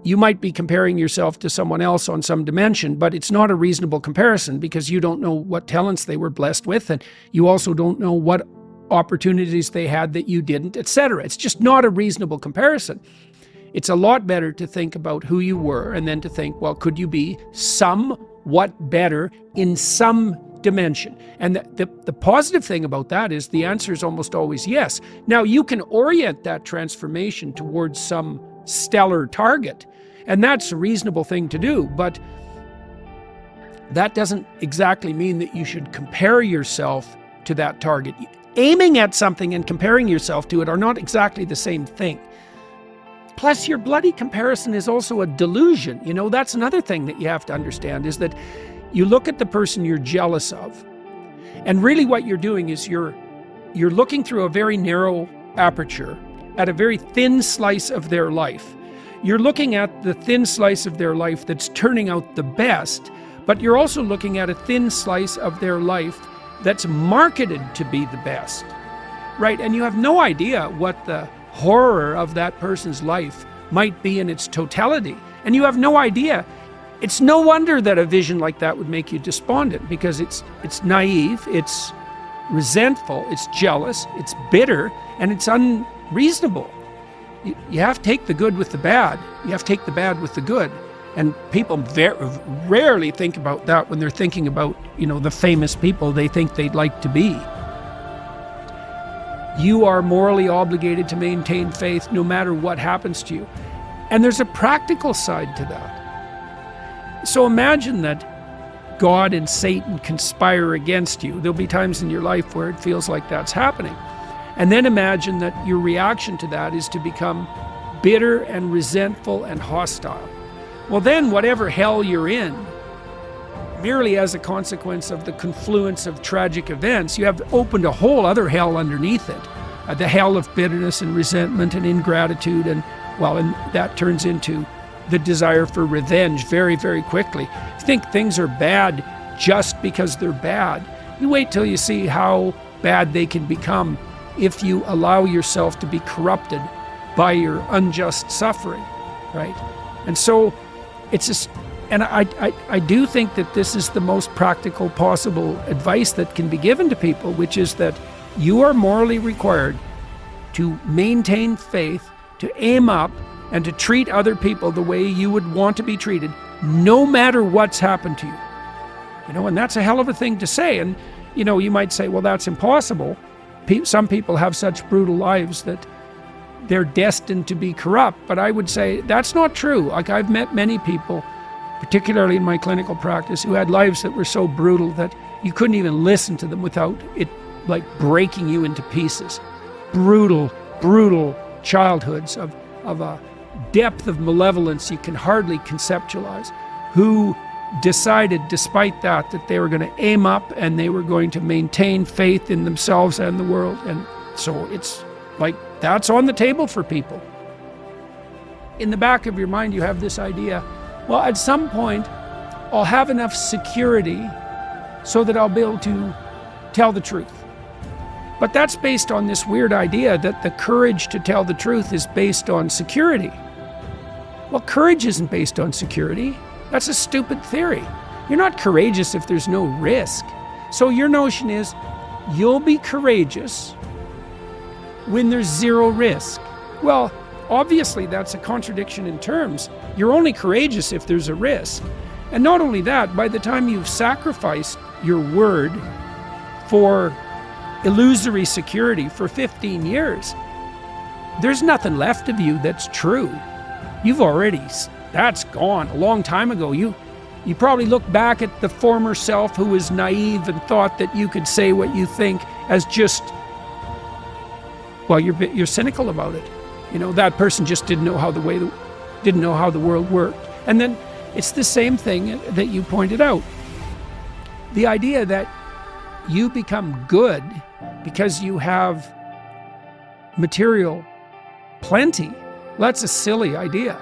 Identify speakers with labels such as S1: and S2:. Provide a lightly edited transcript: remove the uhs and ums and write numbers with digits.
S1: you might be comparing yourself to someone else on some dimension, but it's not a reasonable comparison because you don't know what talents they were blessed with, and you also don't know what opportunities they had that you didn't, etc. It's just not a reasonable comparison. It's a lot better to think about who you were and then to think, well, could you be somewhat better in some dimension? And the positive thing about that is the answer is almost always yes. Now, you can orient that transformation towards some stellar target, and that's a reasonable thing to do, but that doesn't exactly mean that you should compare yourself to that target. Aiming at something and comparing yourself to it are not exactly the same thing. Plus, your bloody comparison is also a delusion. You know, that's another thing that you have to understand, is that you look at the person you're jealous of, and really what you're doing is you're looking through a very narrow aperture at a very thin slice of their life. You're looking at the thin slice of their life that's turning out the best, but you're also looking at a thin slice of their life that's marketed to be the best, right? And you have no idea what the horror of that person's life might be in its totality. And you have no idea. It's no wonder that a vision like that would make you despondent, because it's naive, it's resentful, it's jealous, it's bitter, and it's unreasonable. You have to take the good with the bad. You have to take the bad with the good. And people rarely think about that when they're thinking about, you know, the famous people they think they'd like to be. You are morally obligated to maintain faith no matter what happens to you. And there's a practical side to that. So imagine that God and Satan conspire against you. There'll be times in your life where it feels like that's happening. And then imagine that your reaction to that is to become bitter and resentful and hostile. Well, then whatever hell you're in, merely as a consequence of the confluence of tragic events, you have opened a whole other hell underneath it. The hell of bitterness and resentment and ingratitude, and that turns into the desire for revenge very, very quickly. You think things are bad just because they're bad. You wait till you see how bad they can become if you allow yourself to be corrupted by your unjust suffering, right? And so I do think that this is the most practical possible advice that can be given to people, which is that you are morally required to maintain faith, to aim up, and to treat other people the way you would want to be treated, no matter what's happened to you. You know, and that's a hell of a thing to say. And, you know, you might say, well, that's impossible. Some people have such brutal lives that they're destined to be corrupt. But I would say that's not true. Like, I've met many people, particularly in my clinical practice, who had lives that were so brutal that you couldn't even listen to them without it like breaking you into pieces. Brutal, brutal childhoods of a depth of malevolence you can hardly conceptualize, who decided despite that they were going to aim up and they were going to maintain faith in themselves and the world. And so it's like, that's on the table for people. In the back of your mind, you have this idea, well, at some point, I'll have enough security so that I'll be able to tell the truth. But that's based on this weird idea that the courage to tell the truth is based on security. Well, courage isn't based on security. That's a stupid theory. You're not courageous if there's no risk. So your notion is you'll be courageous when there's zero risk. Well, obviously that's a contradiction in terms. You're only courageous if there's a risk. And not only that, by the time you've sacrificed your word for illusory security for 15 years, there's nothing left of you that's true. That's gone a long time ago. You probably look back at the former self who was naive and thought that you could say what you think as just, well, you're cynical about it. You know, that person just didn't know how the world worked. And then it's the same thing that you pointed out. The idea that you become good because you have material plenty, that's a silly idea.